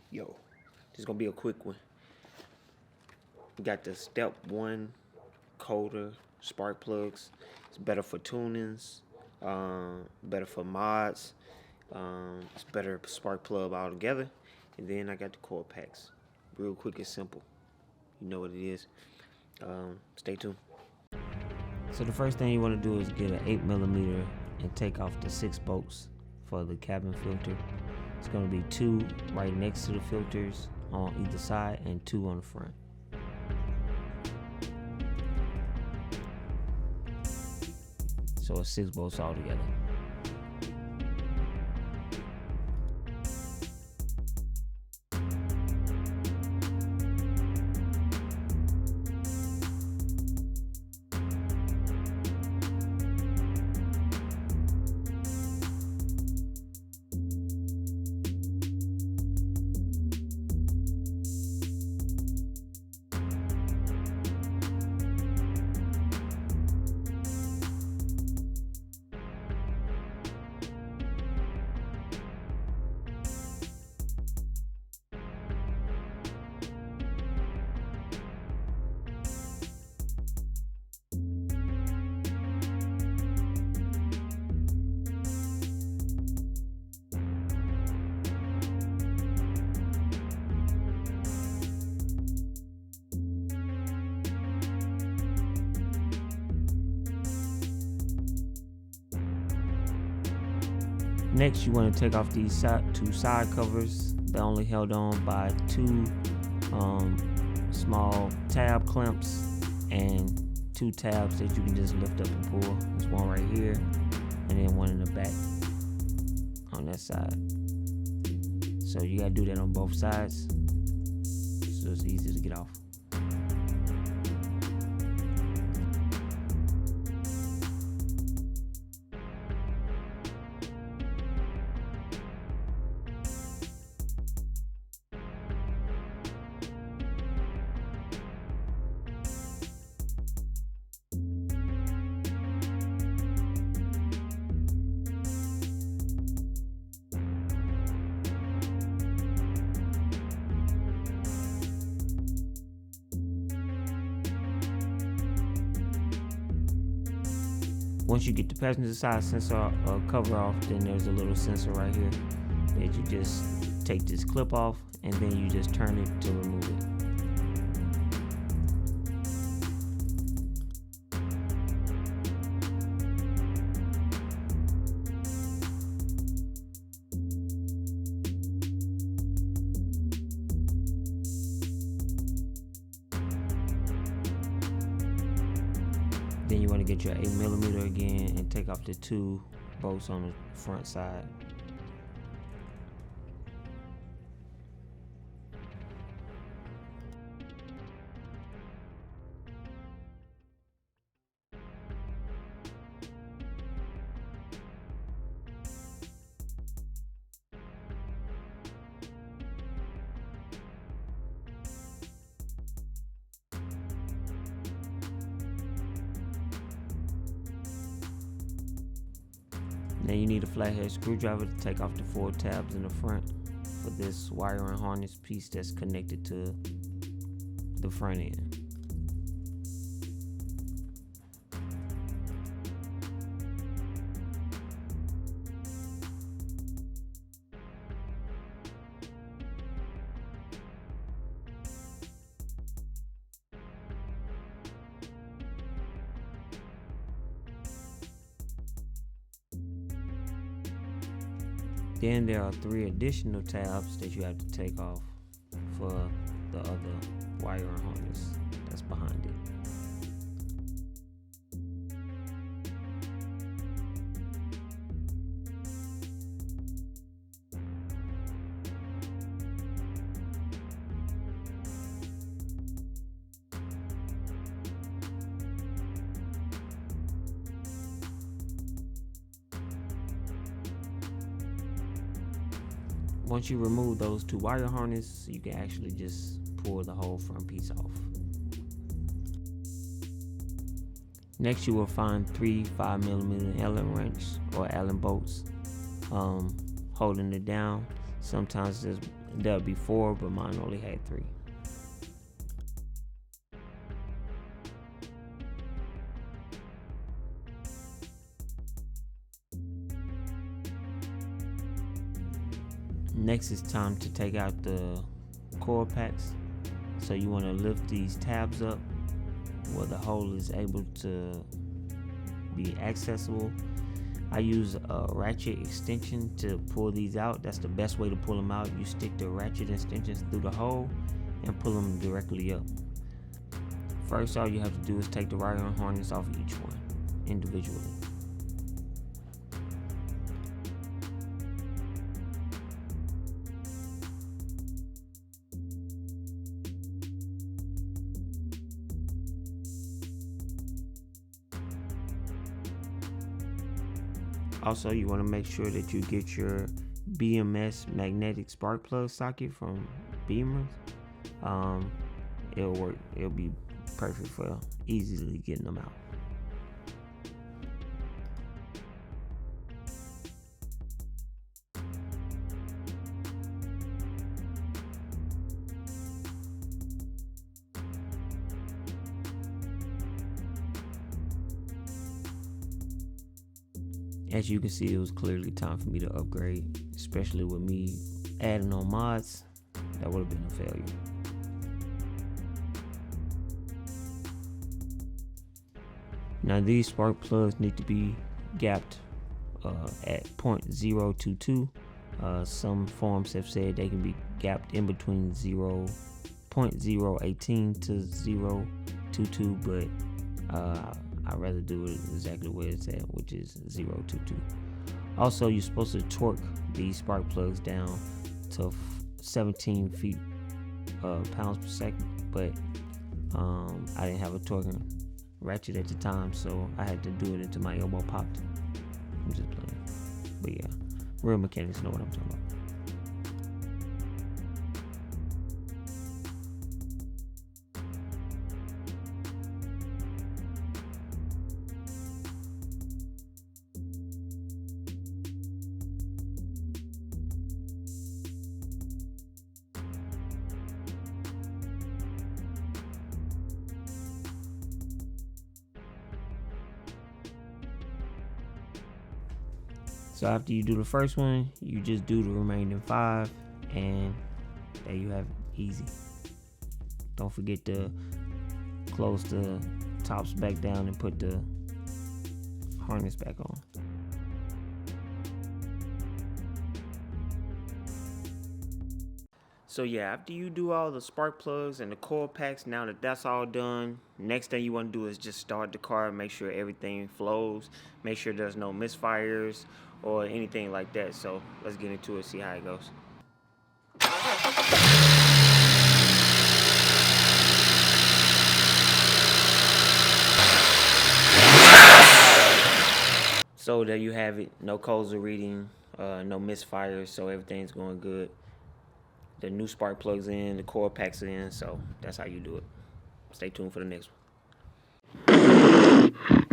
Yo, this is gonna be a quick one. We got the step 1 coder spark plugs. It's better for tunings, better for mods. It's better spark plug altogether. And then I got the core packs. Real quick and simple. You know what it is. Stay tuned. So the first thing you want to do is get an 8mm and take off the 6 bolts for the cabin filter. It's going to be 2 right next to the filters on either side and 2 on the front. So it's 6 bolts all together. Next, you want to take off these 2 side covers. They're only held on by 2 small tab clamps and 2 tabs that you can just lift up and pull. There's one right here and then one in the back on that side. So you gotta do that on both sides so it's easy to get off. Once you get the passenger side sensor cover off, then there's a little sensor right here that you just take this clip off and then you just turn it to remove it. Then you want to get your 8mm again and take off the 2 bolts on the front side. Now you need a flathead screwdriver to take off the 4 tabs in the front for this wire and harness piece that's connected to the front end. Then there are 3 additional tabs that you have to take off for the other wire and harness that's behind it. Once you remove those 2 wire harnesses, you can actually just pull the whole front piece off. Next, you will find 3 5mm Allen wrench or Allen bolts holding it down. Sometimes there's That would be 4, but mine only had 3. Next, it's time to take out the coil packs. So you want to lift these tabs up where the hole is able to be accessible. I use a ratchet extension to pull these out. That's the best way to pull them out. You stick the ratchet extensions through the hole and pull them directly up. First, all you have to do is take the wire and harness off each one individually. Also, you want to make sure that you get your BMS magnetic spark plug socket from Beamers. It'll work. It'll be perfect for easily getting them out. As you can see, it was clearly time for me to upgrade, especially with me adding on mods. That would have been a failure. Now these spark plugs need to be gapped at 0.022. Some forums have said they can be gapped in between 0.018 to 0.22, but I'd rather do it exactly where it's at, which is 0.22. Also, you're supposed to torque these spark plugs down to 17 pounds per second, but I didn't have a torquing ratchet at the time, so I had to do it until my elbow popped. I'm just playing, but yeah, real mechanics know what I'm talking about. So after you do the first one, you just do the remaining 5, and there you have it, easy. Don't forget to close the tops back down and put the harness back on. So yeah, after you do all the spark plugs and the coil packs, now that that's all done, next thing you want to do is just start the car, make sure everything flows, make sure there's no misfires or anything like that. So let's get into it, see how it goes. So there you have it, no codes are reading, no misfires, so everything's going good. The new spark plugs in, the coil packs in, so that's how you do it. Stay tuned for the next one.